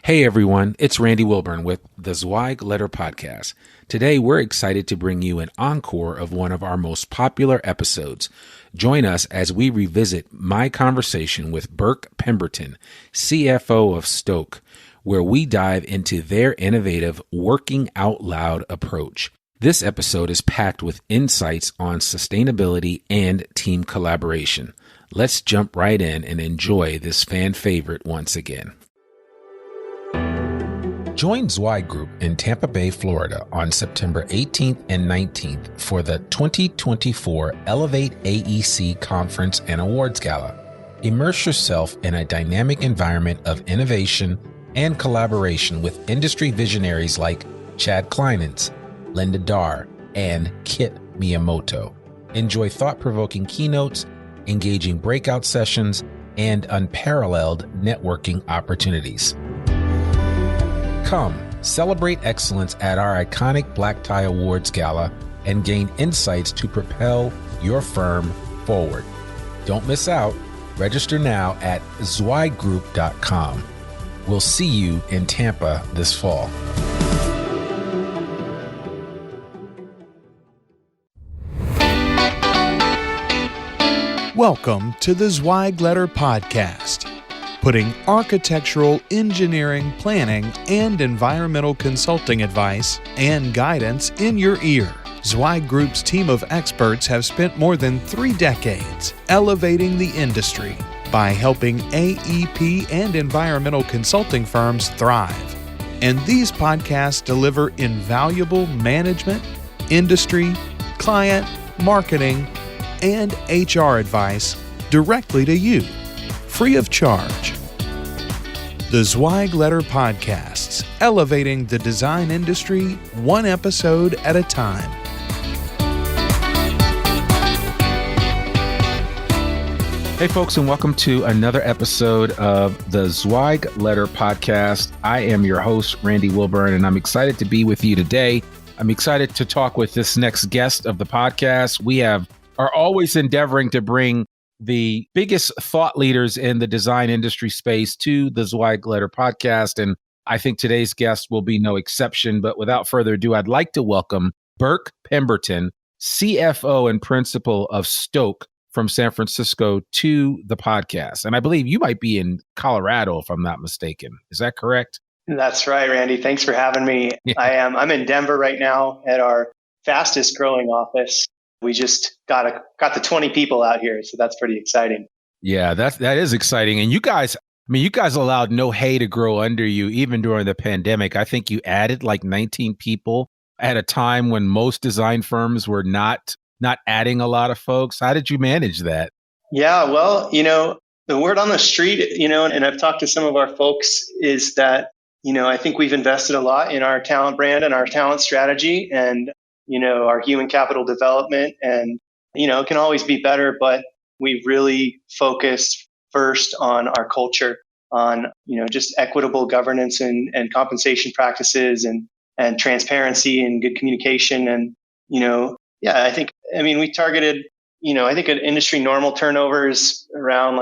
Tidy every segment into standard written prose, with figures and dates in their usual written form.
Hey everyone, it's Randy Wilburn with the Zweig Letter Podcast. Today we're excited to bring you an encore of one of our most popular episodes. Join us as we revisit my conversation with Burke Pemberton, CFO of Stok, where we dive into their innovative working out loud approach. This episode is packed with insights on sustainability and team collaboration. Let's jump right in and enjoy this fan favorite once again. Join Zweig Group in Tampa Bay, Florida on September 18th and 19th for the 2024 Elevate AEC Conference and Awards Gala. Immerse yourself in a dynamic environment of innovation and collaboration with industry visionaries like Chad Kleinitz, Linda Darr, and Kit Miyamoto. Enjoy thought-provoking keynotes, engaging breakout sessions, and unparalleled networking opportunities. Come, celebrate excellence at our iconic Black Tie Awards Gala and gain insights to propel your firm forward. Don't miss out. Register now at zweiggroup.com. We'll see you in Tampa this fall. Welcome to the Zweig Letter Podcast, putting architectural, engineering, planning, and environmental consulting advice and guidance in your ear. Zweig Group's team of experts have spent more than 3 decades elevating the industry by helping AEP and environmental consulting firms thrive. And these podcasts deliver invaluable management, industry, client, marketing, and HR advice directly to you, free of charge. The Zweig Letter Podcasts, elevating the design industry one episode at a time. Hey folks, and welcome to another episode of the Zweig Letter Podcast. I am your host, Randy Wilburn, and I'm excited to be with you today. I'm excited to talk with this next guest of the podcast. We are always endeavoring to bring the biggest thought leaders in the design industry space to the Zweig Letter Podcast, and I think today's guest will be no exception. But without further ado, I'd like to welcome Burke Pemberton, CFO and principal of Stok from San Francisco, to the podcast. And I believe you might be in Colorado, if I'm not mistaken. Is that correct? That's right, Randy. Thanks for having me. Yeah. I'm in Denver right now at our fastest growing office. We just got the 20 people out here, so that's pretty exciting. Yeah, that is exciting. And you guys allowed no hay to grow under you even during the pandemic. I think you added like 19 people at a time when most design firms were not adding a lot of folks. How did you manage that? Yeah, well, the word on the street, and I've talked to some of our folks, is that, I think we've invested a lot in our talent brand and our talent strategy and, our human capital development. And, it can always be better, but we've really focused first on our culture, on, just equitable governance and compensation practices and transparency and good communication. And, we targeted, I think an industry normal turnover is around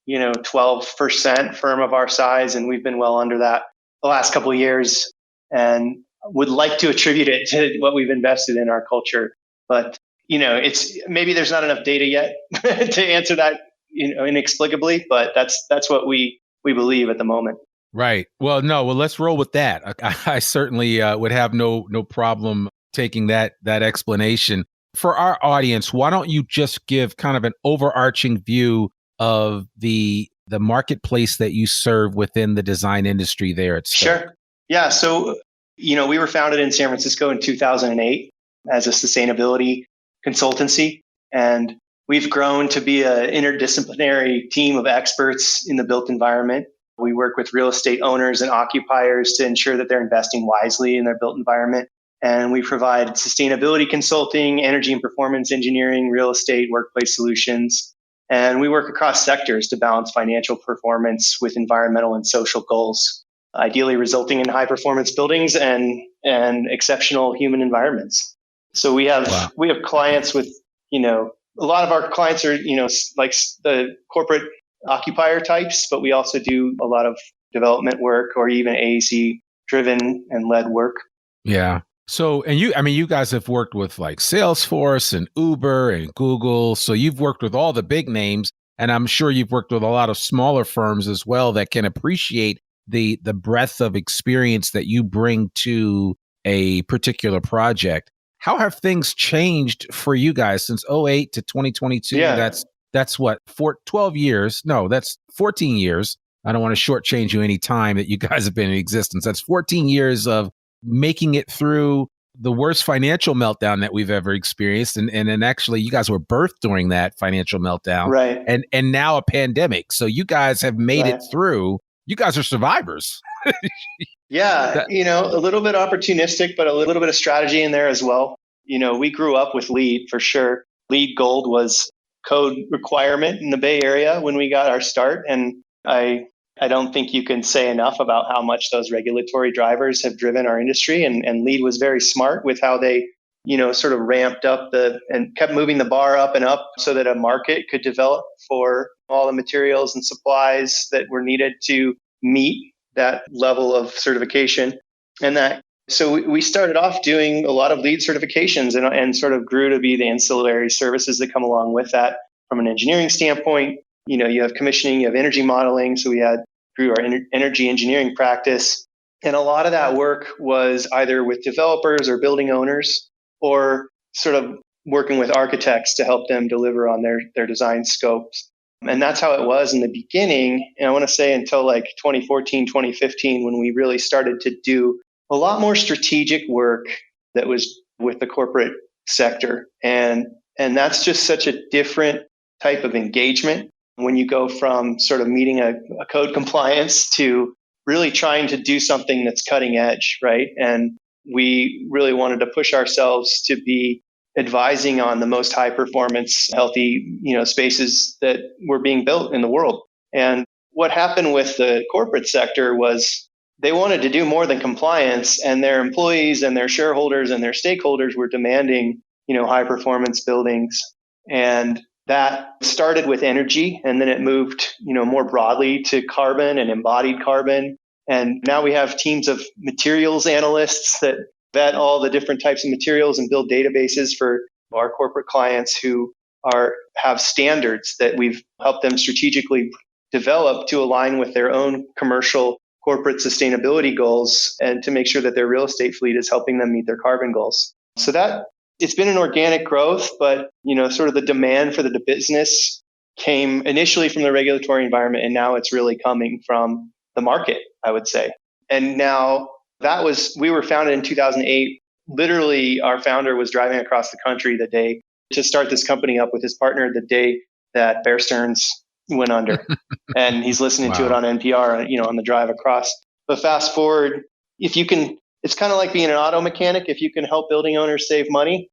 12% firm of our size. And we've been well under that the last couple of years and would like to attribute it to what we've invested in our culture. But, it's maybe there's not enough data yet to answer that, inexplicably, but that's what we believe at the moment. Right. Well, let's roll with that. I certainly would have no problem taking that explanation. For our audience, why don't you just give kind of an overarching view of the marketplace that you serve within the design industry there at Stok? Sure. Yeah. So, we were founded in San Francisco in 2008 as a sustainability consultancy, and we've grown to be an interdisciplinary team of experts in the built environment. We work with real estate owners and occupiers to ensure that they're investing wisely in their built environment. And we provide sustainability consulting, energy and performance engineering, real estate, workplace solutions. And we work across sectors to balance financial performance with environmental and social goals, ideally resulting in high performance buildings and exceptional human environments. So we have clients with, a lot of our clients are, like the corporate occupier types, but we also do a lot of development work or even AEC driven and led work. Yeah. So, and you guys have worked with like Salesforce and Uber and Google. So you've worked with all the big names, and I'm sure you've worked with a lot of smaller firms as well that can appreciate the breadth of experience that you bring to a particular project. How have things changed for you guys since 2008 to 2022? Yeah. That's what, 12 years? No, that's 14 years. I don't want to shortchange you any time that you guys have been in existence. That's 14 years of making it through the worst financial meltdown that we've ever experienced. And then actually you guys were birthed during that financial meltdown. Right. And now a pandemic. So you guys have made it through. You guys are survivors. Yeah. A little bit opportunistic, but a little bit of strategy in there as well. We grew up with LEED for sure. LEED Gold was code requirement in the Bay Area when we got our start. And I don't think you can say enough about how much those regulatory drivers have driven our industry. And LEED was very smart with how they, sort of ramped up and kept moving the bar up and up so that a market could develop for all the materials and supplies that were needed to meet that level of certification. So we started off doing a lot of LEED certifications and sort of grew to be the ancillary services that come along with that from an engineering standpoint. You have commissioning, you have energy modeling. So we grew our energy engineering practice. And a lot of that work was either with developers or building owners or sort of working with architects to help them deliver on their design scopes. And that's how it was in the beginning. And I want to say until like 2014, 2015, when we really started to do a lot more strategic work that was with the corporate sector. And that's just such a different type of engagement when you go from sort of meeting a code compliance to really trying to do something that's cutting edge, right? And we really wanted to push ourselves to be advising on the most high performance, healthy, spaces that were being built in the world. And what happened with the corporate sector was they wanted to do more than compliance, and their employees and their shareholders and their stakeholders were demanding, high performance buildings. And that started with energy, and then it moved, more broadly to carbon and embodied carbon. And now we have teams of materials analysts that vet all the different types of materials and build databases for our corporate clients who have standards that we've helped them strategically develop to align with their own commercial corporate sustainability goals and to make sure that their real estate fleet is helping them meet their carbon goals. So that it's been an organic growth, but sort of the demand for the business came initially from the regulatory environment, and now it's really coming from the market, I would say. And now we were founded in 2008. Literally, our founder was driving across the country the day to start this company up with his partner the day that Bear Stearns went under. And he's listening to it on NPR, on the drive across. But fast forward, it's kind of like being an auto mechanic. If you can help building owners save money,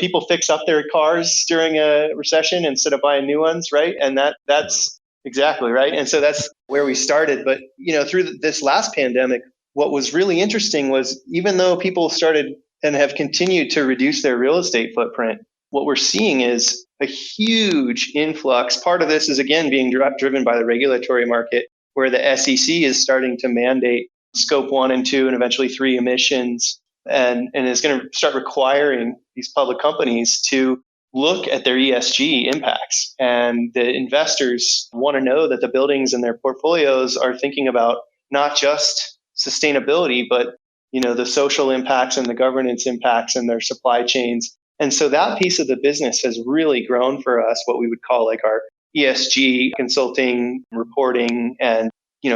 people fix up their cars during a recession instead of buying new ones, right? And that's exactly right. And so that's where we started. But, through this last pandemic, what was really interesting was even though people started and have continued to reduce their real estate footprint, what we're seeing is a huge influx. Part of this is, again, being driven by the regulatory market, where the SEC is starting to mandate scope 1 and 2 and eventually 3 emissions, and is going to start requiring these public companies to look at their ESG impacts. And the investors want to know that the buildings in their portfolios are thinking about not just sustainability, but the social impacts and the governance impacts in their supply chains. And so that piece of the business has really grown for us, what we would call like our ESG consulting, reporting, and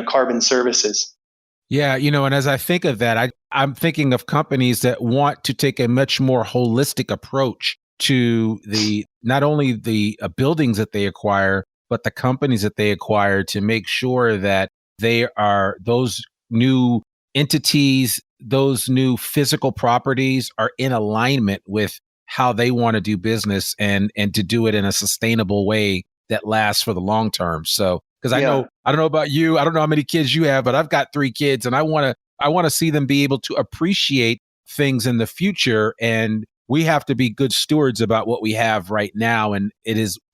carbon services. Yeah, and as I think of that, I'm thinking of companies that want to take a much more holistic approach to not only the buildings that they acquire, but the companies that they acquire, to make sure that those new entities, those new physical properties are in alignment with how they want to do business and to do it in a sustainable way that lasts for the long term. So, because I don't know about you, I don't know how many kids you have, but I've got 3 kids, and I want to see them be able to appreciate things in the future. And we have to be good stewards about what we have right now. And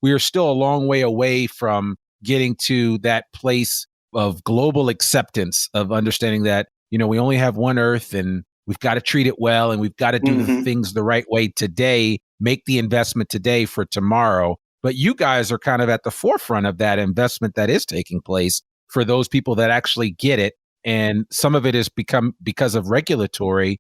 we are still a long way away from getting to that place of global acceptance of understanding that, we only have one earth and we've got to treat it well and we've got to do the things the right way today, make the investment today for tomorrow. But you guys are kind of at the forefront of that investment that is taking place for those people that actually get it. And some of it has become because of regulatory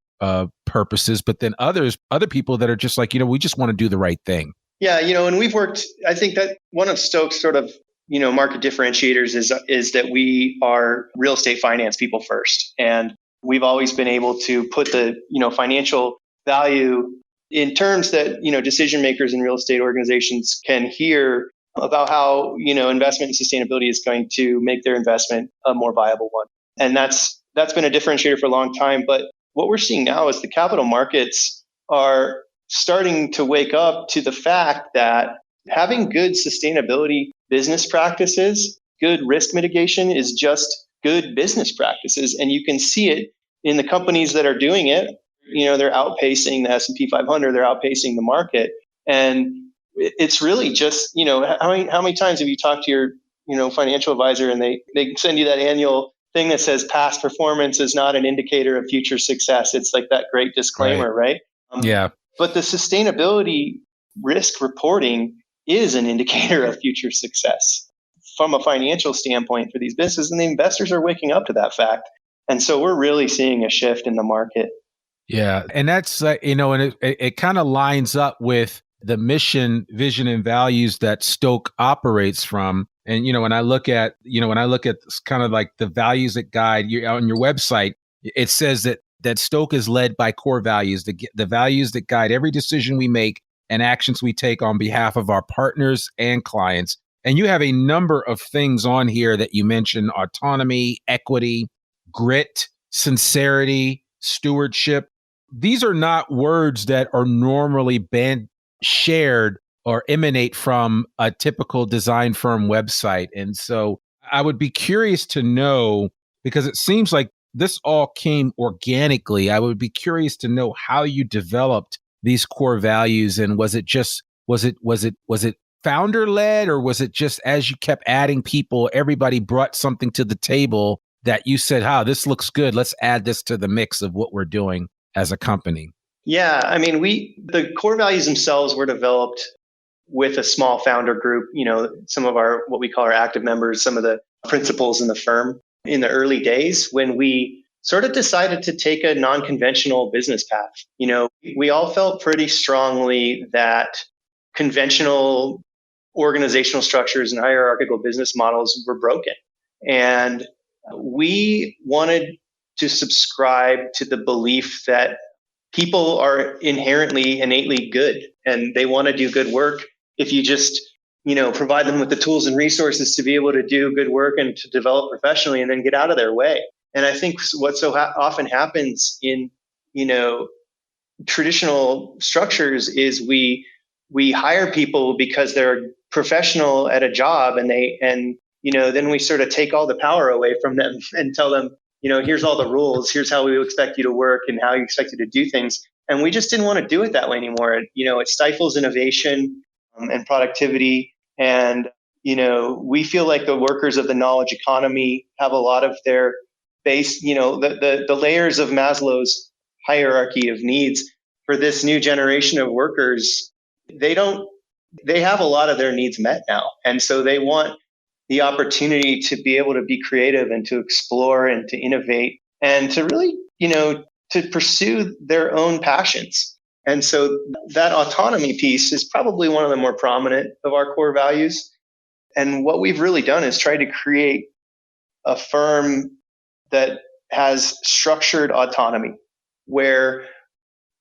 purposes, but then other people that are just like, we just want to do the right thing. Yeah, and we've worked, I think that one of Stok's sort of, market differentiators is that we are real estate finance people first. And we've always been able to put the, financial value in terms that, decision makers in real estate organizations can hear about how, investment and sustainability is going to make their investment a more viable one. And that's been a differentiator for a long time. But what we're seeing now is the capital markets are starting to wake up to the fact that having good sustainability business practices, good risk mitigation is just good business practices. And you can see it in the companies that are doing it. They're outpacing the S&P 500, they're outpacing the market. And it's really just, how many times have you talked to your, financial advisor and they send you that annual thing that says past performance is not an indicator of future success. It's like that great disclaimer, right? Yeah. But the sustainability risk reporting is an indicator of future success from a financial standpoint for these businesses. And the investors are waking up to that fact. And so we're really seeing a shift in the market. Yeah. And that's, and it kind of lines up with the mission, vision, and values that Stok operates from. And, when I look at kind of like the values that guide you on your website, it says that Stok is led by core values, the values that guide every decision we make and actions we take on behalf of our partners and clients. And you have a number of things on here that you mentioned: autonomy, equity, grit, sincerity, stewardship. These are not words that are normally shared or emanate from a typical design firm website. And so I would be curious to know, because it seems like this all came organically. I would be curious to know how you developed these core values. And was it founder led, or was it just as you kept adding people, everybody brought something to the table that you said, this looks good, let's add this to the mix of what we're doing as a company? Yeah, I mean, the core values themselves were developed with a small founder group, some of our, what we call our active members, some of the principals in the firm in the early days when we sort of decided to take a non-conventional business path. We all felt pretty strongly that conventional organizational structures and hierarchical business models were broken. And we wanted to subscribe to the belief that people are innately good and they want to do good work if you just, provide them with the tools and resources to be able to do good work and to develop professionally and then get out of their way. And I think what so often happens in, traditional structures is we hire people because they're professional at a job and then we sort of take all the power away from them and tell them, here's all the rules, here's how we expect you to work and how you expect you to do things. And we just didn't want to do it that way anymore. It stifles innovation and productivity. And, we feel like the workers of the knowledge economy have a lot of their base, the layers of Maslow's hierarchy of needs for this new generation of workers. They have a lot of their needs met now. And so they want the opportunity to be able to be creative and to explore and to innovate and to really, to pursue their own passions. And so that autonomy piece is probably one of the more prominent of our core values. And what we've really done is try to create a firm that has structured autonomy where,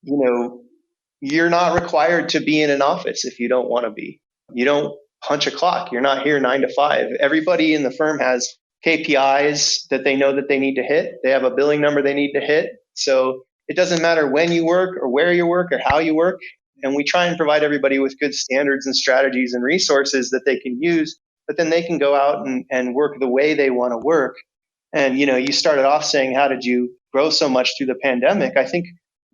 you're not required to be in an office if you don't want to be. You don't punch a clock. You're not here 9 to 5. Everybody in the firm has KPIs that they know that they need to hit. They have a billing number they need to hit. So it doesn't matter when you work or where you work or how you work. And we try and provide everybody with good standards and strategies and resources that they can use, but then they can go out and work the way they want to work. And, you started off saying, how did you grow so much through the pandemic? I think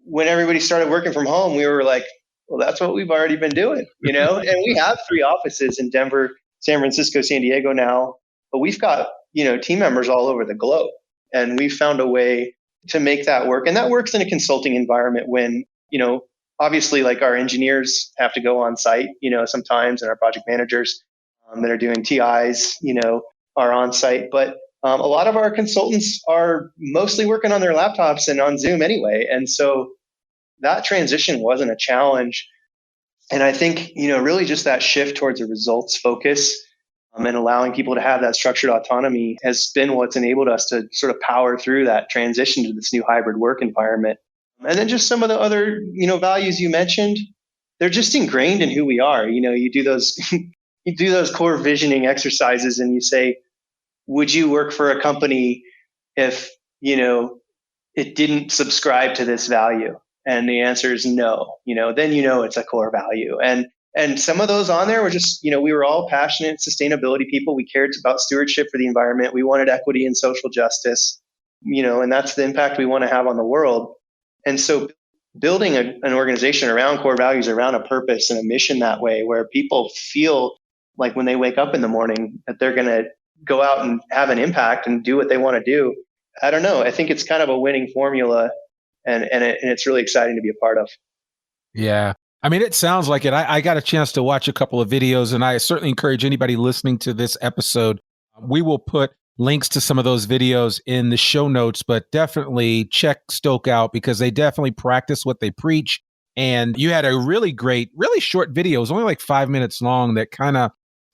when everybody started working from home, we were like, well, that's what we've already been doing, And we have 3 offices in Denver, San Francisco, San Diego now, but we've got team members all over the globe. And we found a way to make that work. And that works in a consulting environment when, obviously like our engineers have to go on site, sometimes, and our project managers that are doing TIs, are on site. But a lot of our consultants are mostly working on their laptops and on Zoom anyway. And so that transition wasn't a challenge. And I think, really just that shift towards a results focus and allowing people to have that structured autonomy has been what's enabled us to sort of power through that transition to this new hybrid work environment. And then just some of the other, values you mentioned, they're just ingrained in who we are. You do those, you do those core visioning exercises and you say, would you work for a company if, it didn't subscribe to this value? And the answer is no. Then it's a core value. And some of those on there were just, we were all passionate sustainability people. We cared about stewardship for the environment. We wanted equity and social justice, and that's the impact we want to have on the world. And so building an organization around core values, around a purpose and a mission that way, where people feel like when they wake up in the morning that they're going to go out and have an impact and do what they want to do. I don't know. I think it's kind of a winning formula and it's really exciting to be a part of. Yeah. I mean, it sounds like it. I got a chance to watch a couple of videos, and I certainly encourage anybody listening to this episode. We will put links to some of those videos in the show notes, but definitely check Stok out because they definitely practice what they preach. And you had a really great, really short video. It was only like 5 minutes long that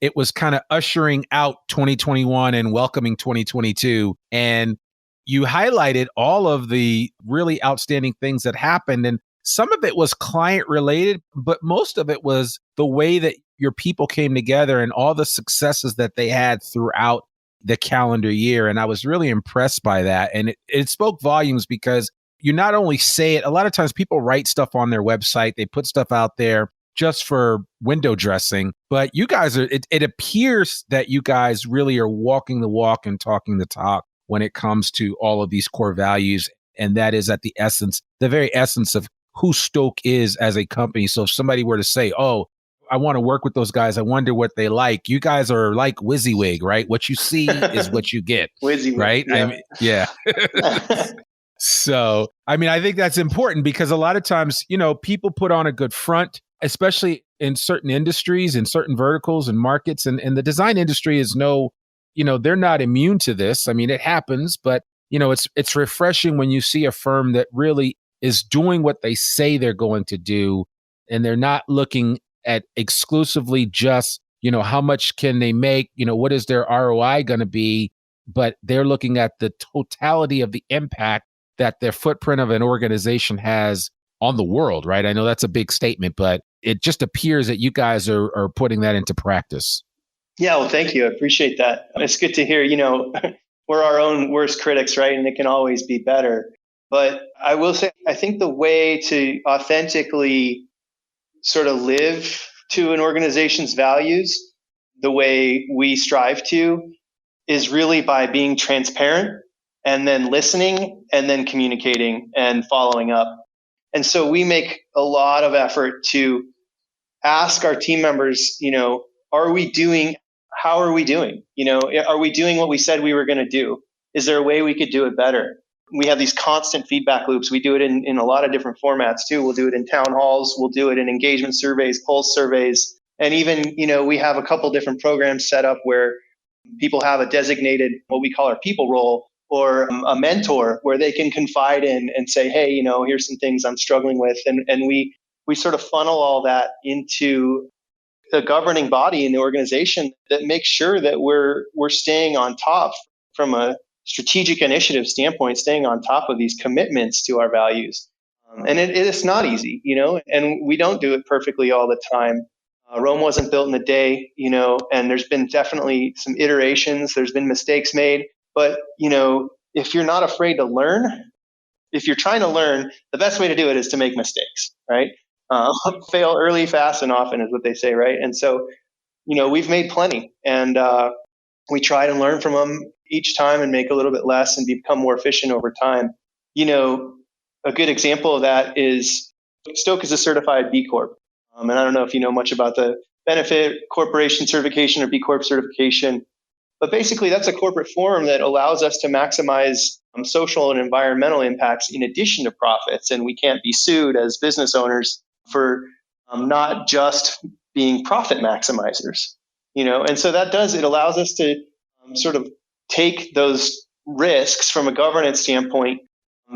it was kind of ushering out 2021 and welcoming 2022. And you highlighted all of the really outstanding things that happened. And some of it was client related, but most of it was the way that your people came together and all the successes that they had throughout the calendar year. And I was really impressed by that. And it spoke volumes because you not only say it, a lot of times people write stuff on their website, they put stuff out there just for window dressing, but you guys it appears that you guys really are walking the walk and talking the talk when it comes to all of these core values. And that is at the very essence of who Stok is as a company. So if somebody were to say, oh, I want to work with those guys, I wonder what they like. You guys are like WYSIWYG, right? What you see is what you get. WYSIWYG, right? Yeah. I mean, yeah. So, I mean, I think that's important because a lot of times, people put on a good front, especially in certain industries, in certain verticals and markets. And the design industry is they're not immune to this. I mean, it happens, but, it's refreshing when you see a firm that really is doing what they say they're going to do. And they're not looking at exclusively just, how much can they make? What is their ROI going to be? But they're looking at the totality of the impact that their footprint of an organization has on the world, right? I know that's a big statement, but it just appears that you guys are putting that into practice. Yeah, well, thank you. I appreciate that. It's good to hear, we're our own worst critics, right? And it can always be better. But I will say, I think the way to authentically sort of live to an organization's values, the way we strive to, is really by being transparent and then listening and then communicating and following up. And so we make a lot of effort to ask our team members, how are we doing? Are we doing what we said we were going to do? Is there a way we could do it better? We have these constant feedback loops. We do it in a lot of different formats too. We'll do it in town halls. We'll do it in engagement surveys, pulse surveys. And even, we have a couple different programs set up where people have a designated, what we call our people role, or a mentor where they can confide in and say, hey, here's some things I'm struggling with. And we sort of funnel all that into the governing body in the organization that makes sure that we're staying on top from a strategic initiative standpoint, staying on top of these commitments to our values. And it's not easy, and we don't do it perfectly all the time. Rome wasn't built in a day, and there's been definitely some iterations. There's been mistakes made. But, if you're not afraid to learn, if you're trying to learn, the best way to do it is to make mistakes, right? Fail early, fast, and often is what they say, right? And so, we've made plenty, and we try to learn from them each time and make a little bit less and become more efficient over time. A good example of that is Stok is a certified B Corp. And I don't know if you know much about the benefit corporation certification or B Corp certification, But basically, that's a corporate form that allows us to maximize social and environmental impacts in addition to profits. And we can't be sued as business owners for not just being profit maximizers, And so it allows us to sort of take those risks from a governance standpoint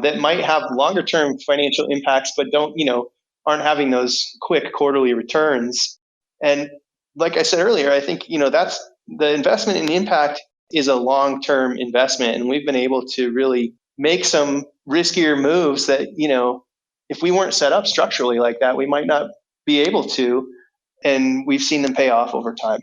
that might have longer term financial impacts, but aren't having those quick quarterly returns. And like I said earlier, I think, that's the investment in impact is a long-term investment. And we've been able to really make some riskier moves that, if we weren't set up structurally like that, we might not be able to. And we've seen them pay off over time.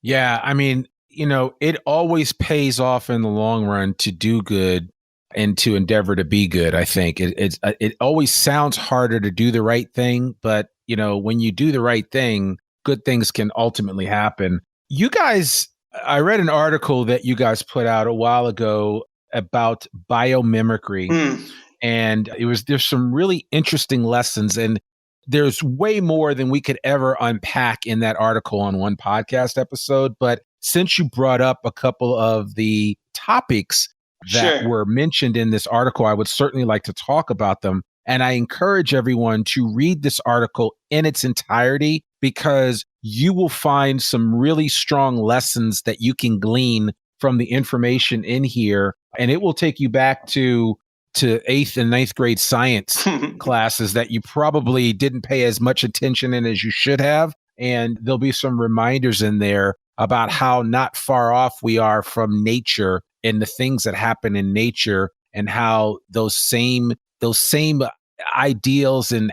Yeah. I mean, it always pays off in the long run to do good and to endeavor to be good. I think it always sounds harder to do the right thing, but when you do the right thing, good things can ultimately happen. You guys, I read an article that you guys put out a while ago about biomimicry, and there's some really interesting lessons, and there's way more than we could ever unpack in that article on one podcast episode. But since you brought up a couple of the topics that were mentioned in this article, I would certainly like to talk about them. And I encourage everyone to read this article in its entirety, because you will find some really strong lessons that you can glean from the information in here. And it will take you back to 8th and 9th grade science classes that you probably didn't pay as much attention in as you should have. And there'll be some reminders in there about how not far off we are from nature and the things that happen in nature, and how those same ideals and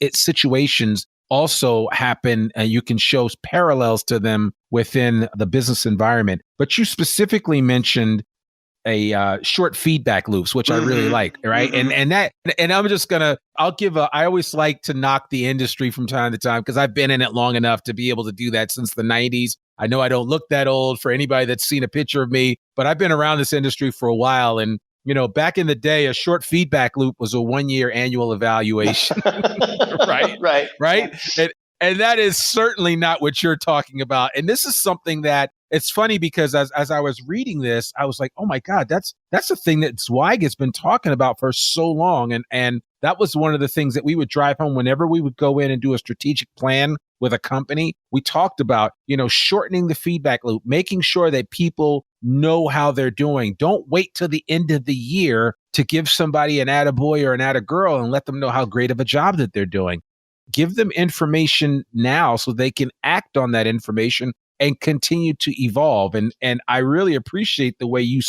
its situations also happen, and you can show parallels to them within the business environment. But you specifically mentioned a short feedback loops, which I really like, right? And I'm just I always like to knock the industry from time to time, because I've been in it long enough to be able to do that since the 90s. I know I don't look that old for anybody that's seen a picture of me, but I've been around this industry for a while. And back in the day, a short feedback loop was a 1-year annual evaluation. Right. And that is certainly not what you're talking about. And this is something that it's funny, because as I was reading this, I was like, oh my God, that's a thing that Zweig has been talking about for so long. And that was one of the things that we would drive home whenever we would go in and do a strategic plan with a company. We talked about, shortening the feedback loop, making sure that people know how they're doing. Don't wait till the end of the year to give somebody an attaboy or an attagirl and let them know how great of a job that they're doing. Give them information now so they can act on that information and continue to evolve. And I really appreciate the way you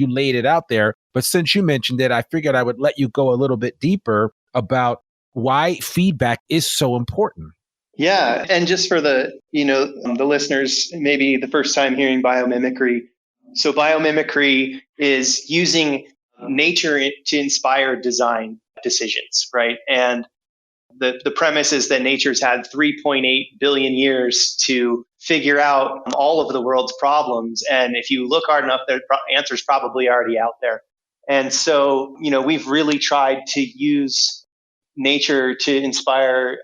laid it out there. But since you mentioned it, I figured I would let you go a little bit deeper about why feedback is so important. Yeah. And just for the listeners, maybe the first time hearing biomimicry. So biomimicry is using nature to inspire design decisions, right? And the premise is that nature's had 3.8 billion years to figure out all of the world's problems. And if you look hard enough, the answer's probably already out there. And so, we've really tried to use nature to inspire,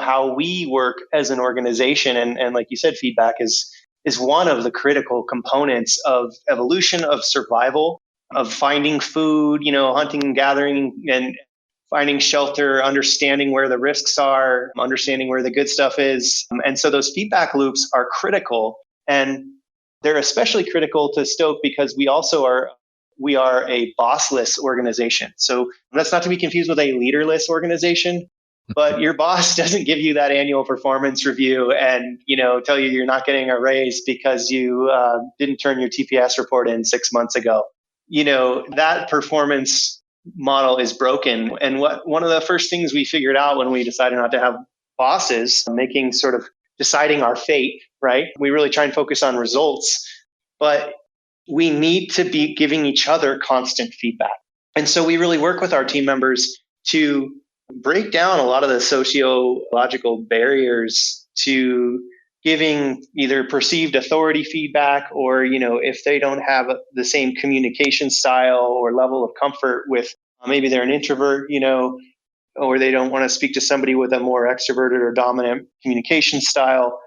how we work as an organization. And like you said, feedback is one of the critical components of evolution, of survival, of finding food, hunting and gathering, and finding shelter, understanding where the risks are, understanding where the good stuff is. And so those feedback loops are critical. And they're especially critical to Stok because we are a bossless organization. So that's not to be confused with a leaderless organization, but your boss doesn't give you that annual performance review and, tell you you're not getting a raise because you didn't turn your TPS report in 6 months ago. That performance model is broken. And one of the first things we figured out when we decided not to have bosses, deciding our fate, right? We really try and focus on results, but we need to be giving each other constant feedback. And so we really work with our team members to break down a lot of the sociological barriers to giving either perceived authority feedback or, if they don't have the same communication style or level of comfort with, maybe they're an introvert, or they don't want to speak to somebody with a more extroverted or dominant communication style.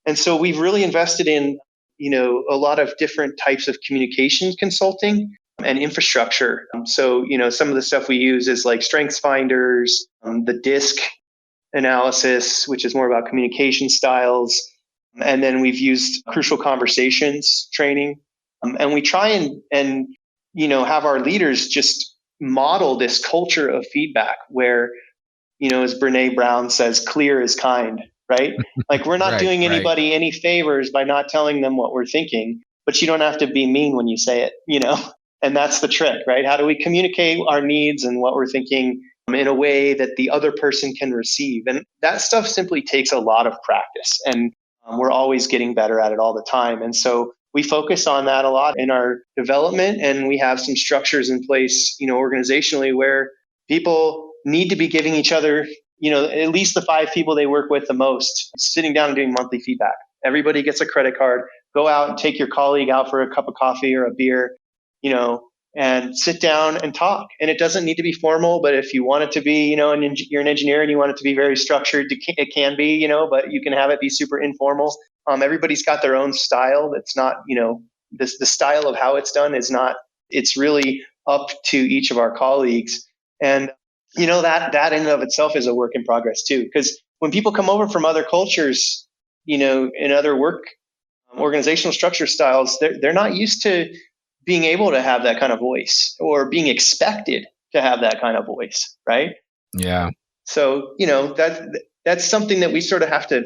And so we've really invested in a lot of different types of communication consulting and infrastructure. So, some of the stuff we use is like strengths finders, the DISC analysis, which is more about communication styles. And then we've used crucial conversations training. And we try and have our leaders just model this culture of feedback where, as Brene Brown says, clear is kind, right? Like we're not doing anybody any favors by not telling them what we're thinking, but you don't have to be mean when you say it, and that's the trick, right? How do we communicate our needs and what we're thinking in a way that the other person can receive? And that stuff simply takes a lot of practice, and we're always getting better at it all the time. And so we focus on that a lot in our development, and we have some structures in place, organizationally, where people need to be giving each other, at least the 5 people they work with the most, sitting down and doing monthly feedback. Everybody gets a credit card. Go out and take your colleague out for a cup of coffee or a beer, and sit down and talk. And it doesn't need to be formal, but if you want it to be, you're an engineer and you want it to be very structured, it can be, but you can have it be super informal. Everybody's got their own style. That's not, the style of how it's done is not, it's really up to each of our colleagues. And, that in and of itself is a work in progress too. Because when people come over from other cultures, in other work, organizational structure styles, they're not used to being able to have that kind of voice or being expected to have that kind of voice, right? Yeah. So, that's something that we sort of have to,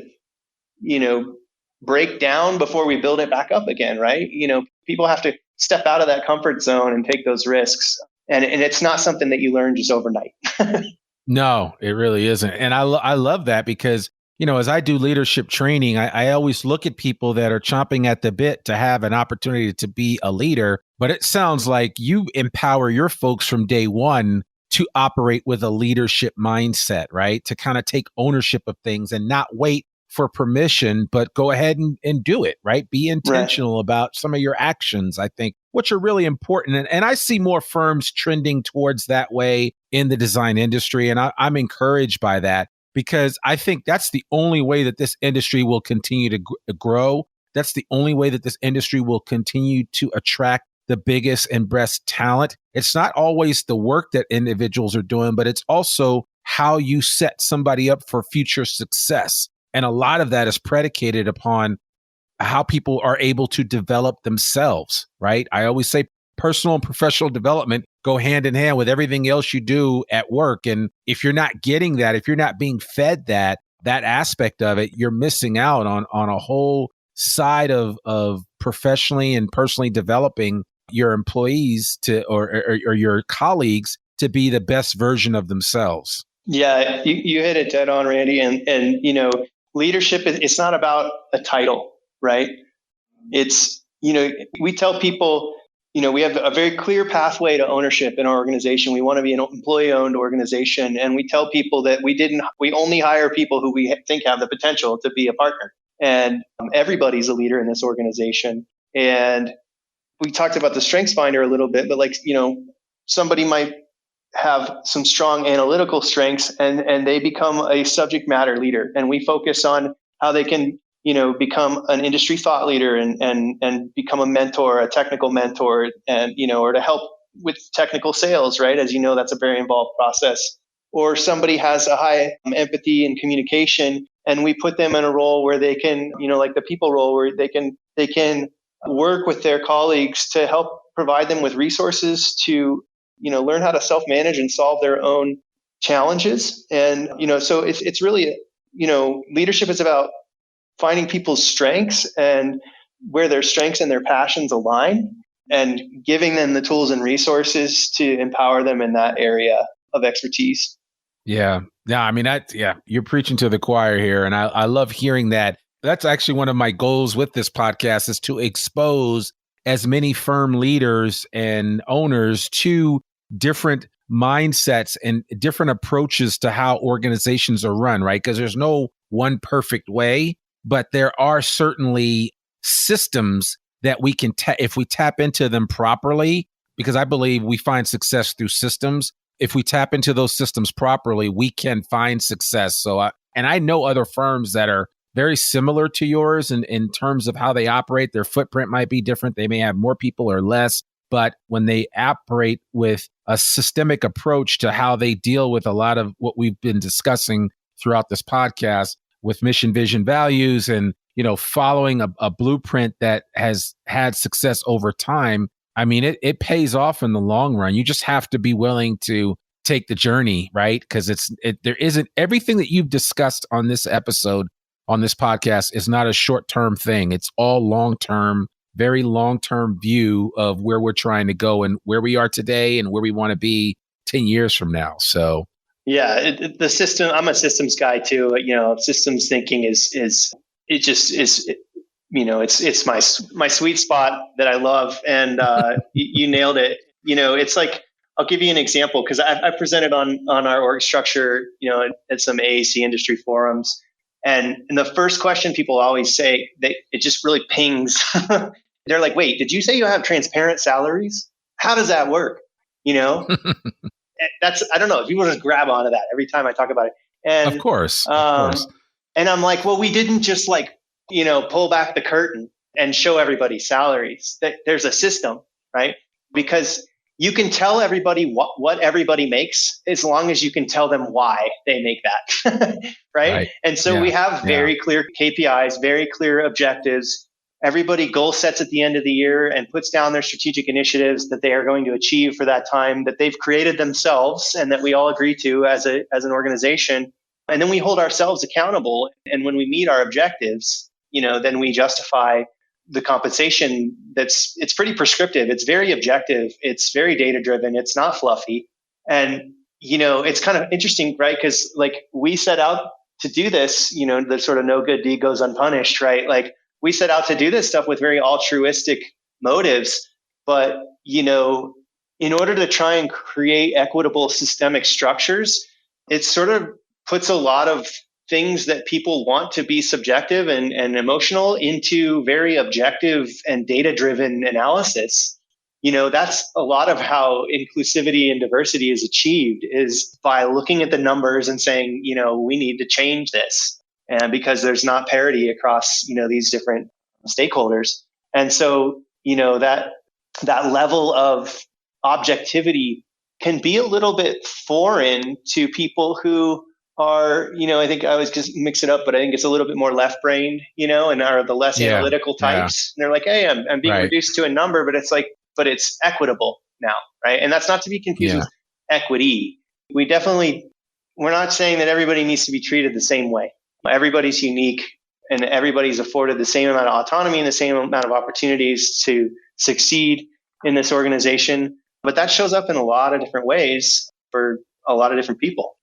break down before we build it back up again, right? People have to step out of that comfort zone and take those risks. And it's not something that you learn just overnight. No, it really isn't. And I love that because, as I do leadership training, I always look at people that are chomping at the bit to have an opportunity to be a leader. But it sounds like you empower your folks from day one to operate with a leadership mindset, right? To kind of take ownership of things and not wait for permission, but go ahead and do it, right? Be intentional about some of your actions, I think, which are really important. And I see more firms trending towards that way in the design industry. And I'm encouraged by that because I think that's the only way that this industry will continue to grow. That's the only way that this industry will continue to attract the biggest and best talent. It's not always the work that individuals are doing, but it's also how you set somebody up for future success. And a lot of that is predicated upon how people are able to develop themselves, right? I always say personal and professional development go hand in hand with everything else you do at work. And if you're not getting that, if you're not being fed that aspect of it, you're missing out on a whole side of professionally and personally developing your employees to or your colleagues to be the best version of themselves. Yeah, you hit it dead on, Randy. And leadership, it's not about a title, right? It's, we tell people, we have a very clear pathway to ownership in our organization. We want to be an employee-owned organization. And we tell people that we only hire people who we think have the potential to be a partner. And everybody's a leader in this organization. And we talked about the Strengths Finder a little bit, but somebody might have some strong analytical strengths and they become a subject matter leader. And we focus on how they can, become an industry thought leader and become a mentor, a technical mentor, and, or to help with technical sales, right? As you know, that's a very involved process. Or somebody has a high empathy and communication, and we put them in a role where they can, like the people role, where they can work with their colleagues to help provide them with resources to learn how to self-manage and solve their own challenges. And, so it's really, leadership is about finding people's strengths and where their strengths and their passions align and giving them the tools and resources to empower them in that area of expertise. Yeah. I mean, you're preaching to the choir here. And I love hearing that. That's actually one of my goals with this podcast is to expose as many firm leaders and owners to different mindsets and different approaches to how organizations are run, right? Because there's no one perfect way, but there are certainly systems that we can, if we tap into them properly, because I believe we find success through systems. If we tap into those systems properly, we can find success. So, and I know other firms that are very similar to yours in terms of how they operate. Their footprint might be different. They may have more people or less, but when they operate with a systemic approach to how they deal with a lot of what we've been discussing throughout this podcast with mission, vision, values, and, following a blueprint that has had success over time, I mean, it pays off in the long run. You just have to be willing to take the journey, right? Because there isn't everything that you've discussed on this episode, on this podcast, is not a short-term thing. It's all long-term, very long-term view of where we're trying to go and where we are today and where we want to be 10 years from now. So, yeah, the system, I'm a systems guy too. Systems thinking it's my sweet spot that I love. And you nailed it. It's like, I'll give you an example because I presented on our org structure, at some AAC industry forums. And the first question people always say, it just really pings. They're like, wait, did you say you have transparent salaries? How does that work? I don't know. People just grab onto that every time I talk about it. And of course. And I'm like, well, we didn't just pull back the curtain and show everybody salaries. There's a system, right? Because you can tell everybody what everybody makes as long as you can tell them why they make that, right? And so we have very clear KPIs, very clear objectives. Everybody goal sets at the end of the year and puts down their strategic initiatives that they are going to achieve for that time that they've created themselves and that we all agree to as an organization. And then we hold ourselves accountable. And when we meet our objectives, then we justify the compensation. It's pretty prescriptive. It's very objective. It's very data driven. It's not fluffy. And, it's kind of interesting, right? Because we set out to do this, the sort of no good deed goes unpunished, right? We set out to do this stuff with very altruistic motives, but, in order to try and create equitable systemic structures, it sort of puts a lot of things that people want to be subjective and emotional into very objective and data-driven analysis. That's a lot of how inclusivity and diversity is achieved, is by looking at the numbers and saying, we need to change this. And because there's not parity across, these different stakeholders. And so, that level of objectivity can be a little bit foreign to people who are, I think I always just mix it up, but I think it's a little bit more left-brained, and are the less analytical types. And they're like, hey, I'm being reduced to a number, but it's equitable now, right? And that's not to be confused with equity. We're not saying that everybody needs to be treated the same way. Everybody's unique and everybody's afforded the same amount of autonomy and the same amount of opportunities to succeed in this organization. But that shows up in a lot of different ways for a lot of different people.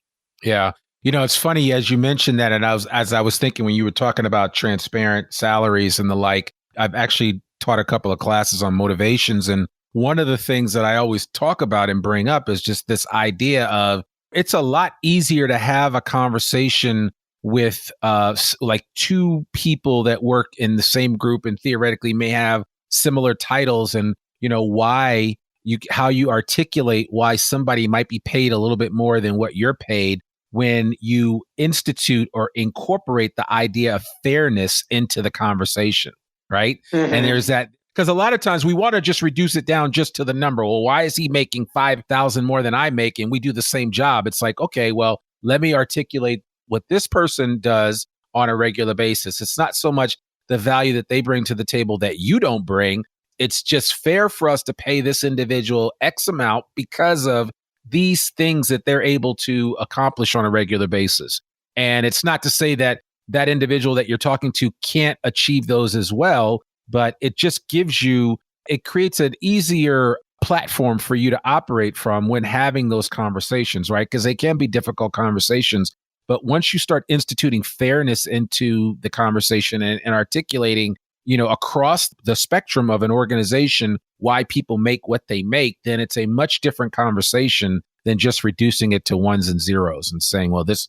Yeah. It's funny, as you mentioned that, and as I was thinking when you were talking about transparent salaries and the like, I've actually taught a couple of classes on motivations. And one of the things that I always talk about and bring up is just this idea of it's a lot easier to have a conversation with two people that work in the same group and theoretically may have similar titles, and how you articulate why somebody might be paid a little bit more than what you're paid when you institute or incorporate the idea of fairness into the conversation, right? Mm-hmm. And there's that, because a lot of times we want to just reduce it down just to the number. Well, why is he making $5,000 more than I make and we do the same job? It's like, okay, well, let me articulate what this person does on a regular basis. It's not so much the value that they bring to the table that you don't bring. It's just fair for us to pay this individual X amount because of these things that they're able to accomplish on a regular basis. And it's not to say that that individual that you're talking to can't achieve those as well, but it just it creates an easier platform for you to operate from when having those conversations, right? Because they can be difficult conversations. But once you start instituting fairness into the conversation and articulating, across the spectrum of an organization, why people make what they make, then it's a much different conversation than just reducing it to ones and zeros and saying, well, this,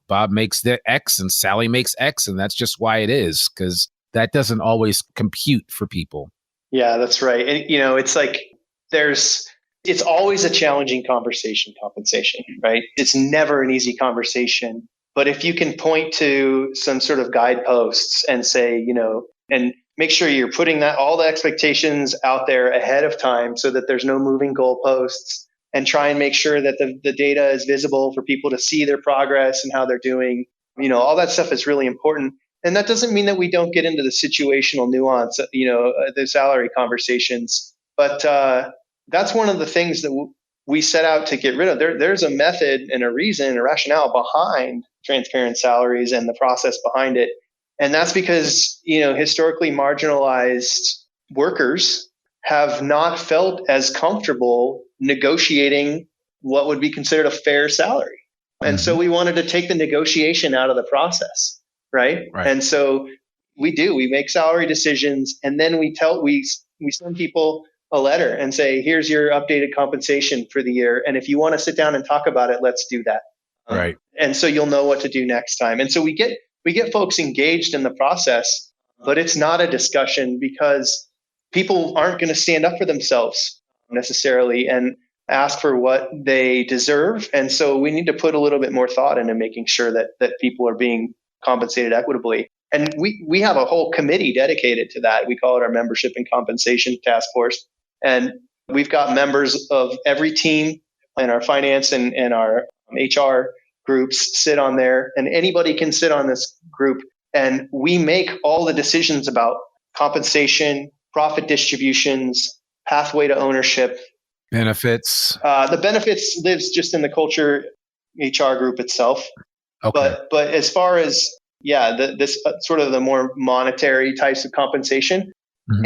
Bob makes the X and Sally makes X, and that's just why it is, because that doesn't always compute for people. Yeah, that's right. And, it's like it's always a challenging conversation, compensation, right? It's never an easy conversation. But if you can point to some sort of guideposts and say, and make sure you're putting all the expectations out there ahead of time so that there's no moving goalposts, and try and make sure that the data is visible for people to see their progress and how they're doing. All that stuff is really important. And that doesn't mean that we don't get into the situational nuance, the salary conversations. But that's one of the things that we set out to get rid of. There's a method and a reason, a rationale behind transparent salaries and the process behind it. And that's because, historically marginalized workers have not felt as comfortable negotiating what would be considered a fair salary. And so we wanted to take the negotiation out of the process, right? And so we make salary decisions, and then we send people a letter and say, here's your updated compensation for the year. And if you want to sit down and talk about it, let's do that. Right. And so you'll know what to do next time. And so we get folks engaged in the process, but it's not a discussion because people aren't going to stand up for themselves necessarily and ask for what they deserve. And so we need to put a little bit more thought into making sure that people are being compensated equitably. And we have a whole committee dedicated to that. We call it our Membership and Compensation Task Force. And we've got members of every team, and our finance and our HR groups sit on there, and anybody can sit on this group. And we make all the decisions about compensation, profit distributions, pathway to ownership. Benefits. The benefits lives just in the culture HR group itself. Okay. But as far as, this sort of the more monetary types of compensation,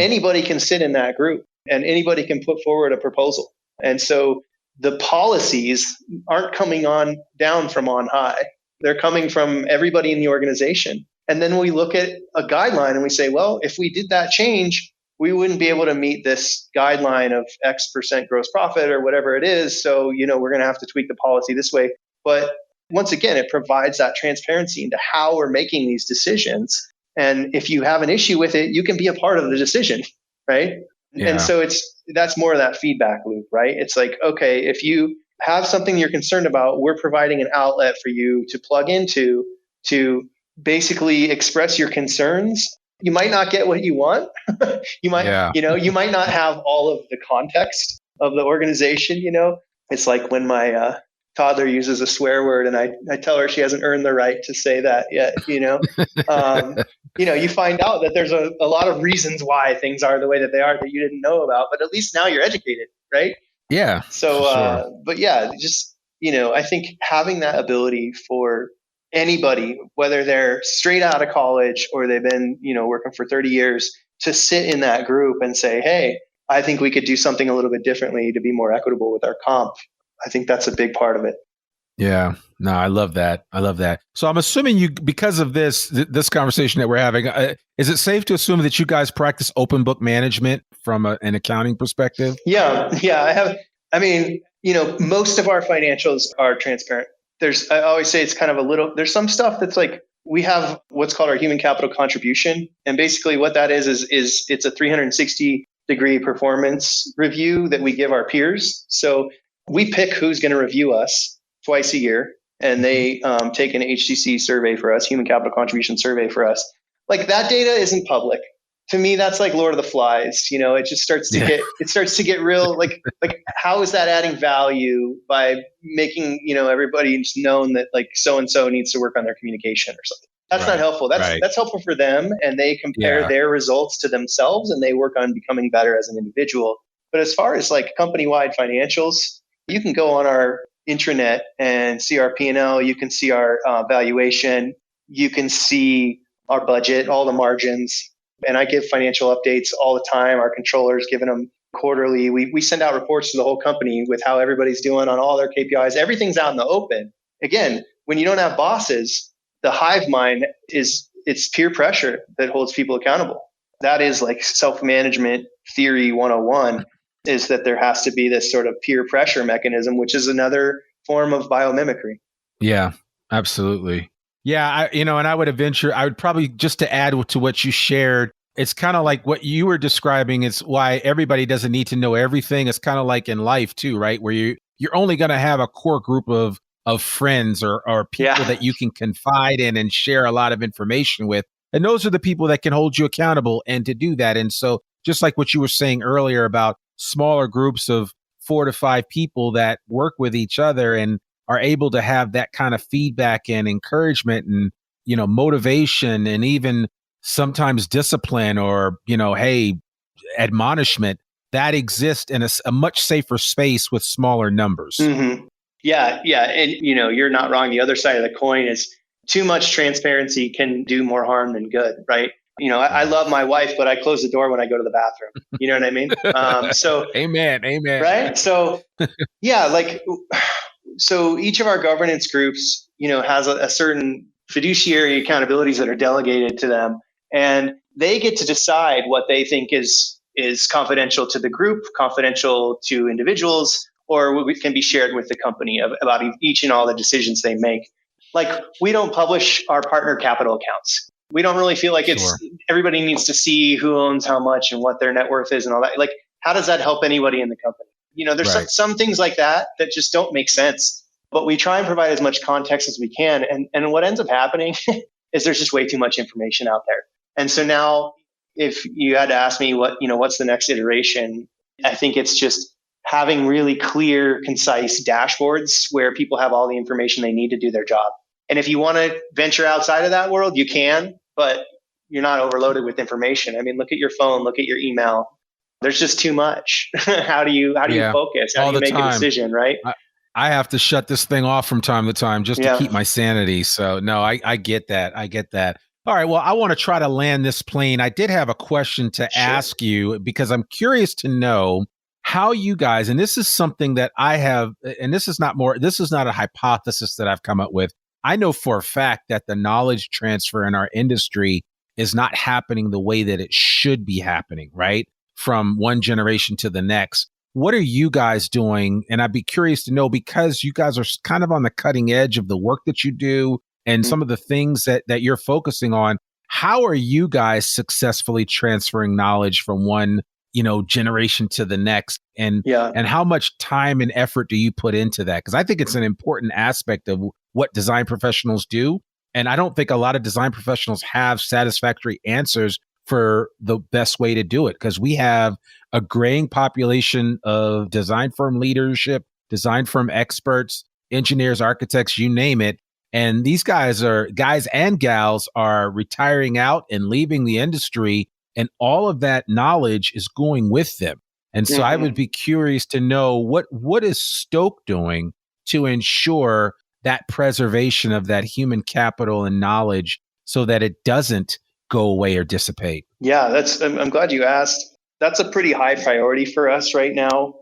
anybody can sit in that group and anybody can put forward a proposal. And so the policies aren't coming down from on high. They're coming from everybody in the organization. And then we look at a guideline and we say, well, if we did that change, we wouldn't be able to meet this guideline of X% gross profit or whatever it is. So, we're going to have to tweak the policy this way. But once again, it provides that transparency into how we're making these decisions. And if you have an issue with it, you can be a part of the decision, right? Yeah. And so that's more of that feedback loop, right? It's like, okay, if you have something you're concerned about, we're providing an outlet for you to plug into to basically express your concerns. You might not get what you want. You might, you might not have all of the context of the organization. It's like when my toddler uses a swear word and I tell her she hasn't earned the right to say that yet. You find out that there's a lot of reasons why things are the way that they are that you didn't know about, but at least now you're educated, right? Yeah. So, sure. But yeah, just, I think having that ability for anybody, whether they're straight out of college or they've been, working for 30 years, to sit in that group and say, hey, I think we could do something a little bit differently to be more equitable with our comp. I think that's a big part of it. Yeah. No, I love that. So I'm assuming because of this conversation that we're having, is it safe to assume that you guys practice open book management from an accounting perspective? Yeah. Most of our financials are transparent. I always say it's kind of there's some stuff that's like, we have what's called our human capital contribution. And basically what that is it's a 360-degree performance review that we give our peers. So we pick who's going to review us twice a year, and they take an HCC survey for us, human capital contribution survey for us. Like, that data isn't public. To me, that's like Lord of the Flies. It just starts to get real. Like how is that adding value by making, everybody just known that like so-and-so needs to work on their communication or something? That's not helpful. That's helpful for them, and they compare their results to themselves and they work on becoming better as an individual. But as far as like company-wide financials, you can go on our intranet and see our P&L. You can see our valuation. You can see our budget, all the margins. And I give financial updates all the time. Our controller's giving them quarterly. We send out reports to the whole company with how everybody's doing on all their KPIs. Everything's out in the open. Again, when you don't have bosses, the hive mind it's peer pressure that holds people accountable. That is like self-management theory 101. Is that there has to be this sort of peer pressure mechanism, which is another form of biomimicry. Yeah, absolutely. Yeah, and I would probably, just to add to what you shared, it's kind of like what you were describing. It's why everybody doesn't need to know everything. It's kind of like in life too, right? Where you're only going to have a core group of of friends or people Yeah. that you can confide in and share a lot of information with. And those are the people that can hold you accountable and to do that. And so just like what you were saying earlier about smaller groups of 4 to 5 people that work with each other and are able to have that kind of feedback and encouragement and, motivation and even sometimes discipline or, hey, admonishment that exists in a much safer space with smaller numbers. Mm-hmm. Yeah. Yeah. And, you're not wrong. The other side of the coin is too much transparency can do more harm than good, right? I love my wife, but I close the door when I go to the bathroom. You know what I mean? So Amen. Right. So yeah, so each of our governance groups, has a certain fiduciary accountabilities that are delegated to them, and they get to decide what they think is confidential to the group, confidential to individuals, or what can be shared with the company about each and all the decisions they make. Like, we don't publish our partner capital accounts. We don't really feel like everybody needs to see who owns how much and what their net worth is and all that. Like, how does that help anybody in the company? There's some things like that just don't make sense. But we try and provide as much context as we can. And what ends up happening is there's just way too much information out there. And so now, if you had to ask me what's the next iteration, I think it's just having really clear, concise dashboards where people have all the information they need to do their job. And if you want to venture outside of that world, you can, but you're not overloaded with information. I mean, look at your phone, look at your email. There's just too much. How do you focus? How do you make a decision, right? I have to shut this thing off from time to time just to keep my sanity. So no, I get that. I get that. All right. Well, I want to try to land this plane. I did have a question to ask you because I'm curious to know how you guys, and this is something that I have, and this is not a hypothesis that I've come up with. I know for a fact that the knowledge transfer in our industry is not happening the way that it should be happening, right? From one generation to the next. What are you guys doing? And I'd be curious to know, because you guys are kind of on the cutting edge of the work that you do and some of the things that you're focusing on. How are you guys successfully transferring knowledge from one, generation to the next? And how much time and effort do you put into that? Because I think it's an important aspect of what design professionals do. And I don't think a lot of design professionals have satisfactory answers for the best way to do it, because we have a graying population of design firm leadership, design firm experts, engineers, architects, you name it. And these guys and gals are retiring out and leaving the industry, and all of that knowledge is going with them. And so I would be curious to know what is Stok doing to ensure that preservation of that human capital and knowledge so that it doesn't go away or dissipate? Yeah, I'm glad you asked. That's a pretty high priority for us right now.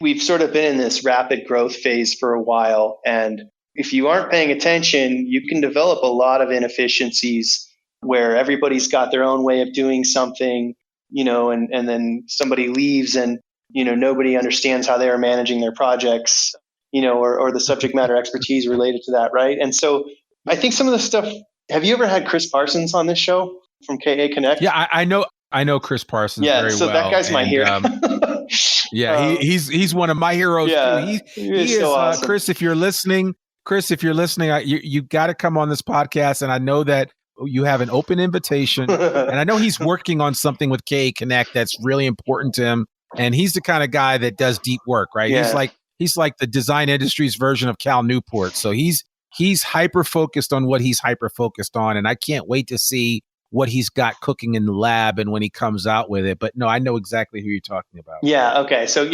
We've sort of been in this rapid growth phase for a while. And if you aren't paying attention, you can develop a lot of inefficiencies where everybody's got their own way of doing something, and then somebody leaves and, nobody understands how they are managing their projects, or the subject matter expertise related to that. Right. And so I think some of the stuff. Have you ever had Chris Parsons on this show from KA Connect? Yeah, I know Chris Parsons very well. Yeah, so that guy's my hero. He's one of my heroes too. He is so awesome. Chris, if you're listening, you got to come on this podcast. And I know that you have an open invitation. And I know he's working on something with KA Connect that's really important to him. And he's the kind of guy that does deep work, right? Yeah. He's like the design industry's version of Cal Newport. So he's hyper focused on what he's hyper focused on. And I can't wait to see what he's got cooking in the lab and when he comes out with it. But no, I know exactly who you're talking about. Yeah. Okay. So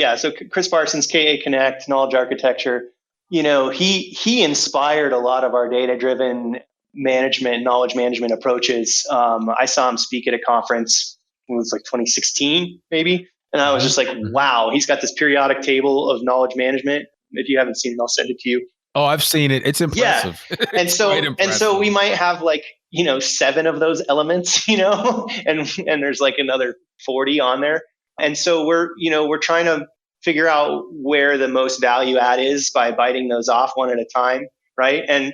Chris Parsons, KA Connect, Knowledge Architecture, he inspired a lot of our data-driven knowledge management approaches. I saw him speak at a conference. It was like 2016, maybe. And I was just like, wow, he's got this periodic table of knowledge management. If you haven't seen it, I'll send it to you. Oh, I've seen it. It's impressive. Yeah. And so we might have 7 of those elements, and there's like another 40 on there. And so we're trying to figure out where the most value add is by biting those off one at a time. Right. And,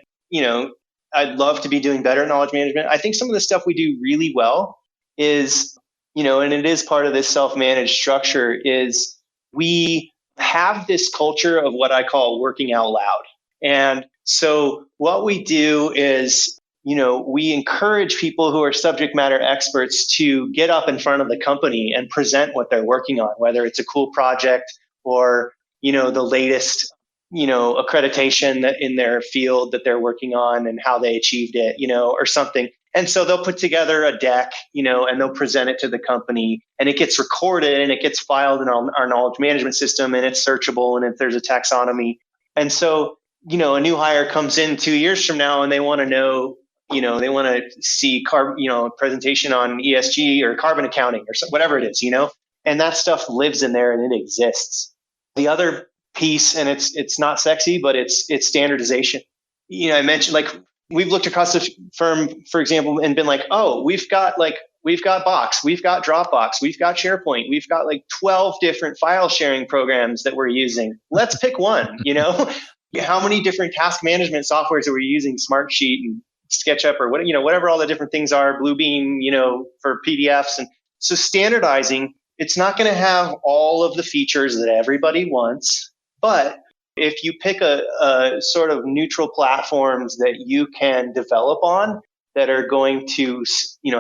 I'd love to be doing better at knowledge management. I think some of the stuff we do really well is, and it is part of this self-managed structure, is we have this culture of what I call working out loud. And so what we do is, we encourage people who are subject matter experts to get up in front of the company and present what they're working on, whether it's a cool project or, the latest, accreditation that in their field that they're working on and how they achieved it, or something. And so they'll put together a deck, and they'll present it to the company, and it gets recorded and it gets filed in our knowledge management system, and it's searchable, and if there's a taxonomy. And so, a new hire comes in 2 years from now and they want to know, they want to see presentation on ESG or carbon accounting or whatever it is, and that stuff lives in there and it exists. The other piece, and it's not sexy, but it's standardization. I mentioned, like, we've looked across the firm, for example, and been like, oh, we've got Box, we've got Dropbox, we've got SharePoint, we've got like 12 different file sharing programs that we're using. Let's pick one, How many different task management softwares are we using? Smartsheet and SketchUp or whatever all the different things are, Bluebeam, for PDFs. And so standardizing, it's not going to have all of the features that everybody wants, but if you pick a sort of neutral platforms that you can develop on that are going to,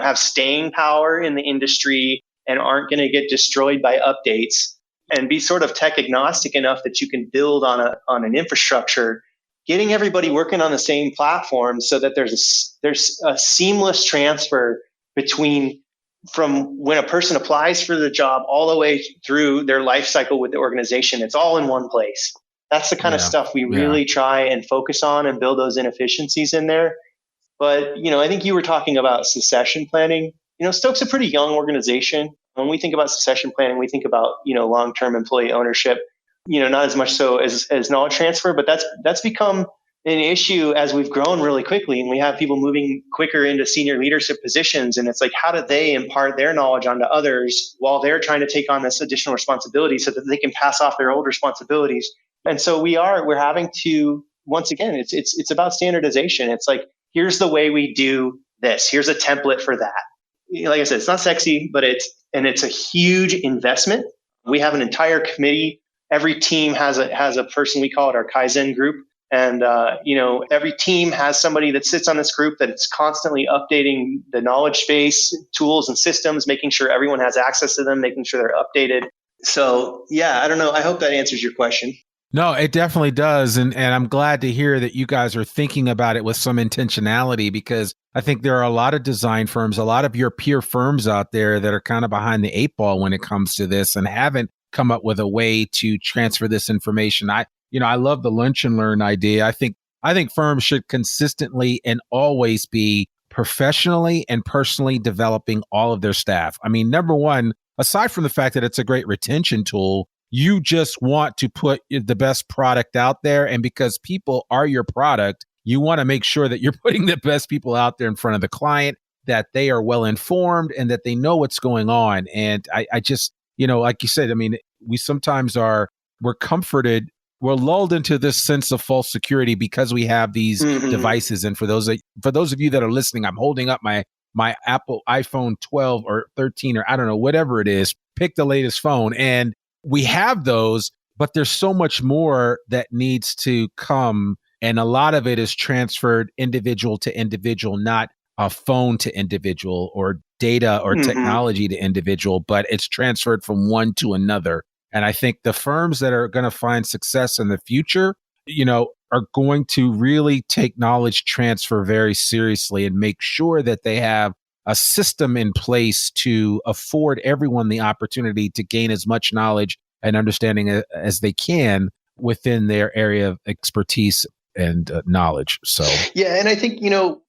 have staying power in the industry and aren't going to get destroyed by updates, and be sort of tech agnostic enough that you can build on an infrastructure, getting everybody working on the same platform so that there's a seamless transfer from when a person applies for the job all the way through their life cycle with the organization. It's all in one place. That's the kind of stuff we really try and focus on and build those inefficiencies in there. But, I think you were talking about succession planning. Stok's a pretty young organization. When we think about succession planning, we think about, long-term employee ownership, not as much so as knowledge transfer, but that's become an issue as we've grown really quickly and we have people moving quicker into senior leadership positions. And it's like, how do they impart their knowledge onto others while they're trying to take on this additional responsibility so that they can pass off their old responsibilities? And so we're having to, once again, it's about standardization. It's like, here's the way we do this. Here's a template for that. Like I said, it's not sexy, but it's a huge investment. We have an entire committee. Every team has a person, we call it our Kaizen group. And, every team has somebody that sits on this group that's constantly updating the knowledge base, tools and systems, making sure everyone has access to them, making sure they're updated. So, yeah, I don't know. I hope that answers your question. No, it definitely does. And I'm glad to hear that you guys are thinking about it with some intentionality, because I think there are a lot of design firms, a lot of your peer firms out there that are kind of behind the eight ball when it comes to this and haven't come up with a way to transfer this information. I love the lunch and learn idea. I think firms should consistently and always be professionally and personally developing all of their staff. I mean, number one, aside from the fact that it's a great retention tool, you just want to put the best product out there. And because people are your product, you want to make sure that you're putting the best people out there in front of the client, that they are well informed and that they know what's going on. And I just, like you said, I mean, we sometimes we're comforted, we're lulled into this sense of false security because we have these devices. And for those of you that are listening, I'm holding up my Apple iPhone 12 or 13 or I don't know, whatever it is, pick the latest phone. And we have those, but there's so much more that needs to come. And a lot of it is transferred individual to individual, not a phone to individual or data or technology to individual, but it's transferred from one to another. And I think the firms that are going to find success in the future, are going to really take knowledge transfer very seriously and make sure that they have a system in place to afford everyone the opportunity to gain as much knowledge and understanding as they can within their area of expertise and knowledge. So, yeah. And I think,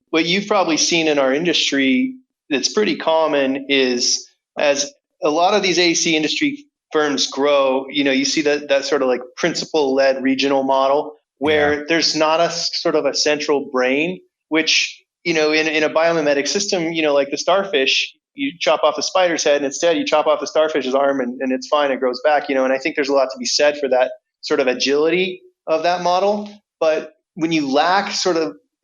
what you've probably seen in our industry that's pretty common is as a lot of these AEC industry firms grow, you see that sort of like principal-led regional model where there's not a sort of a central brain, which, in a biomimetic system, like the starfish, you chop off the spider's head and instead you chop off the starfish's arm and it's fine, it grows back, and I think there's a lot to be said for that sort of agility of that model. But when you lack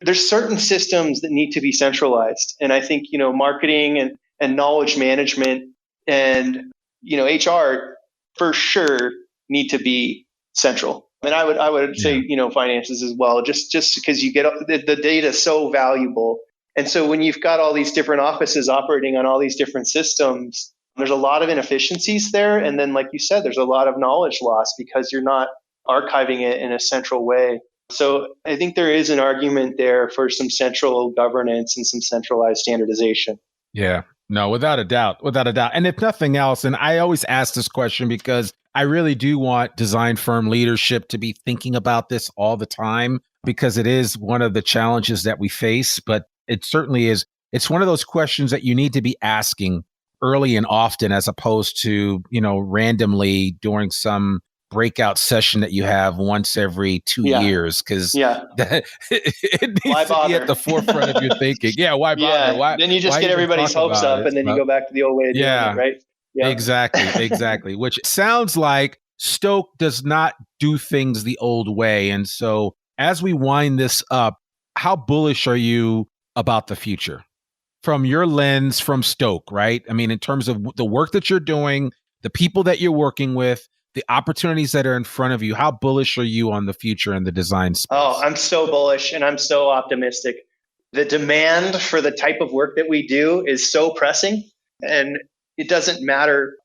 there's certain systems that need to be centralized. And I think, marketing and knowledge management and, HR for sure need to be central. And I would say, finances as well, just because you get the data is so valuable. And so when you've got all these different offices operating on all these different systems, there's a lot of inefficiencies there. And then, like you said, there's a lot of knowledge loss because you're not archiving it in a central way. So I think there is an argument there for some central governance and some centralized standardization. Yeah, no, without a doubt. And if nothing else, and I always ask this question because I really do want design firm leadership to be thinking about this all the time, because it is one of the challenges that we face, but it certainly is. It's one of those questions that you need to be asking early and often, as opposed to, randomly during some breakout session that you have once every 2 years, because it needs to be at the forefront of your thinking. Yeah, why bother? Why, then you just get everybody's hopes up, and then you go back to the old way of doing it, right? Yeah. Exactly. Which sounds like Stok does not do things the old way. And so as we wind this up, how bullish are you about the future from your lens, from Stok, right? I mean, in terms of the work that you're doing, the people that you're working with, the opportunities that are in front of you, how bullish are you on the future in the design space? Oh, I'm so bullish and I'm so optimistic. The demand for the type of work that we do is so pressing, and it doesn't matter.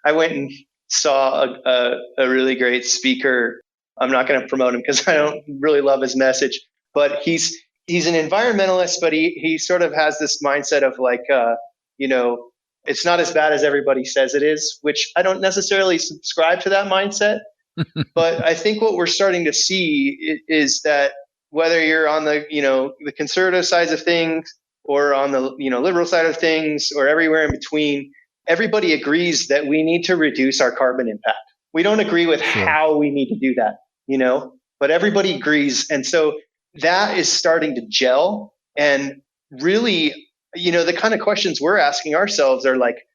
I went and saw a really great speaker. I'm not going to promote him because I don't really love his message, but he's an environmentalist, but he sort of has this mindset of like, it's not as bad as everybody says it is, which I don't necessarily subscribe to that mindset. But I think what we're starting to see is that whether you're on the, the conservative sides of things or on the, liberal side of things or everywhere in between, everybody agrees that we need to reduce our carbon impact. We don't agree with how we need to do that, but everybody agrees. And so that is starting to gel. And really, the kind of questions we're asking ourselves are like,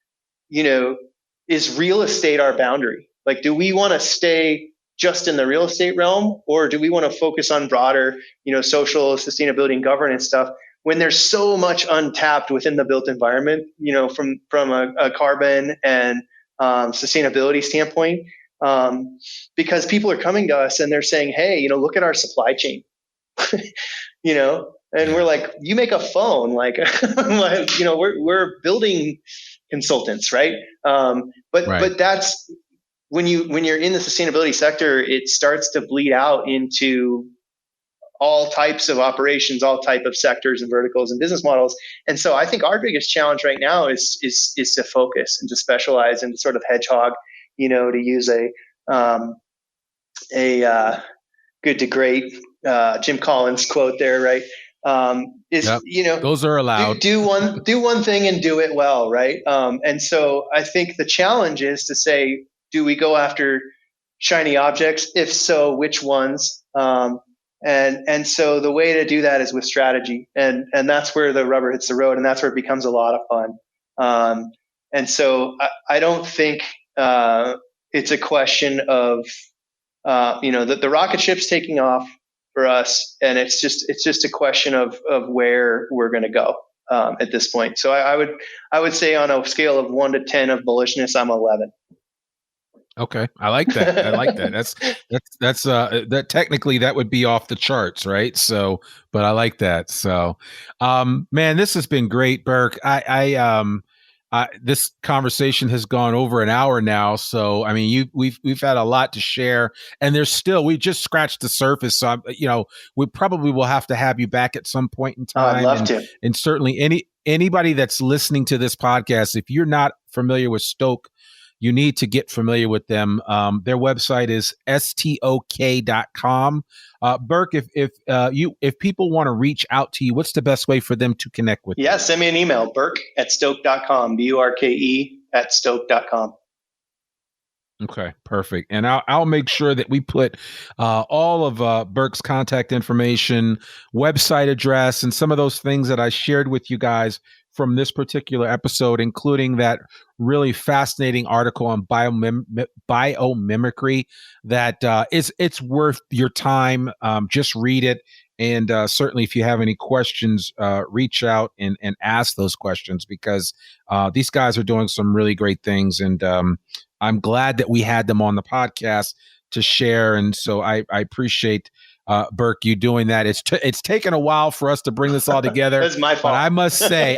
is real estate our boundary? Like, do we want to stay just in the real estate realm, or do we want to focus on broader, social sustainability and governance stuff when there's so much untapped within the built environment, from a carbon and sustainability standpoint? Because people are coming to us and they're saying, hey, look at our supply chain, and we're like, you make a phone, like, we're building consultants, right? But that's when you're in the sustainability sector, it starts to bleed out into all types of operations, all type of sectors and verticals and business models. And so I think our biggest challenge right now is to focus and to specialize and to sort of hedgehog, to use a good to great Jim Collins quote there, right? Those are allowed. Do one thing and do it well, right? And so I think the challenge is to say, do we go after shiny objects? If so, which ones? And so the way to do that is with strategy, and that's where the rubber hits the road, and that's where it becomes a lot of fun. And so I don't think it's a question of the rocket ship's taking off for us, and it's just a question of where we're going to go at this point. So I would say on a scale of 1 to 10 of bullishness, I'm 11. Okay, I like that. That's that technically that would be off the charts, right? So, but I like that. So, man, this has been great, Burke. This conversation has gone over an hour now, so I mean, we've had a lot to share, and we just scratched the surface. So, we probably will have to have you back at some point in time. I'd love to. And certainly anybody that's listening to this podcast, if you're not familiar with Stok, you need to get familiar with them. Their website is stok.com. Burke, if people want to reach out to you, what's the best way for them to connect with you? Yeah, send me an email, burke@stok.com, burke@stok.com. Okay, perfect. And I'll make sure that we put all of Burke's contact information, website address, and some of those things that I shared with you guys from this particular episode, including that really fascinating article on biomimicry that it's worth your time. Just read it. And certainly if you have any questions, reach out and ask those questions, because these guys are doing some really great things. And I'm glad that we had them on the podcast to share. And so I appreciate Burke, you doing that. It's taken a while for us to bring this all together. That's my fault. But I must say,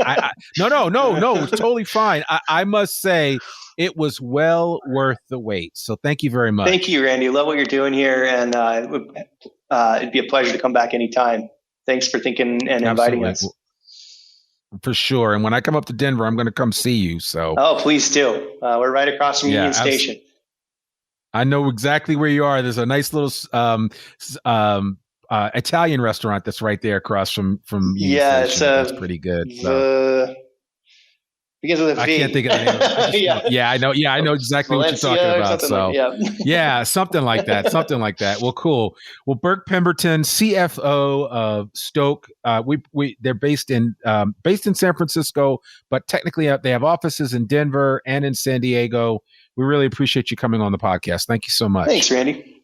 no, it's totally fine. I must say it was well worth the wait. So thank you very much. Thank you, Randy. Love what you're doing here. And it'd be a pleasure to come back anytime. Thanks for thinking and inviting us. For sure. And when I come up to Denver, I'm going to come see you. So. Oh, please do. We're right across from Union Station. I know exactly where you are. There's a nice little Italian restaurant that's right there across from Union Station. That's pretty good. Because of the V. I can't think of the name. I know exactly Valencia, what you're talking about. So something like that. Something like that. Well, cool. Well, Burke Pemberton, CFO of Stok. They're based in San Francisco, but technically they have offices in Denver and in San Diego. We really appreciate you coming on the podcast. Thank you so much. Thanks, Randy.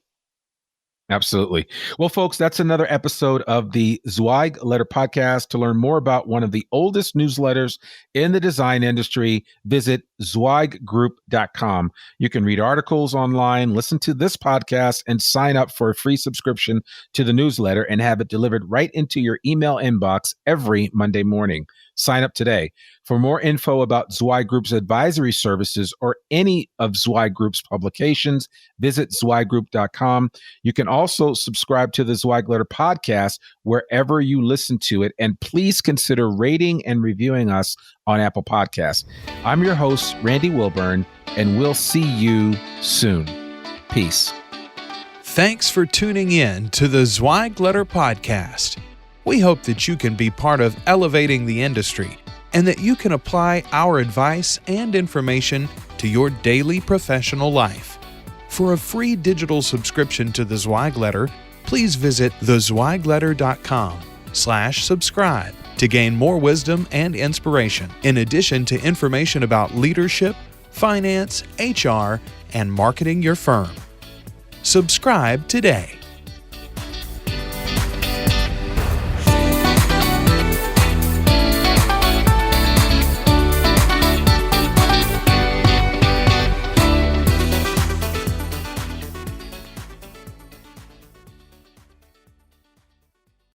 Absolutely. Well, folks, that's another episode of the Zweig Letter Podcast. To learn more about one of the oldest newsletters in the design industry, visit zweiggroup.com. You can read articles online, listen to this podcast, and sign up for a free subscription to the newsletter and have it delivered right into your email inbox every Monday morning. Sign up today. For more info about Zweig Group's advisory services or any of Zweig Group's publications, visit zweiggroup.com. You can also subscribe to the Zweig Letter Podcast wherever you listen to it, and please consider rating and reviewing us on Apple Podcasts. I'm your host, Randy Wilburn, and we'll see you soon. Peace. Thanks for tuning in to the Zweig Letter Podcast. We hope that you can be part of elevating the industry and that you can apply our advice and information to your daily professional life. For a free digital subscription to the Zweig Letter, please visit thezweigletter.com/subscribe to gain more wisdom and inspiration, in addition to information about leadership, finance, HR, and marketing your firm. Subscribe today.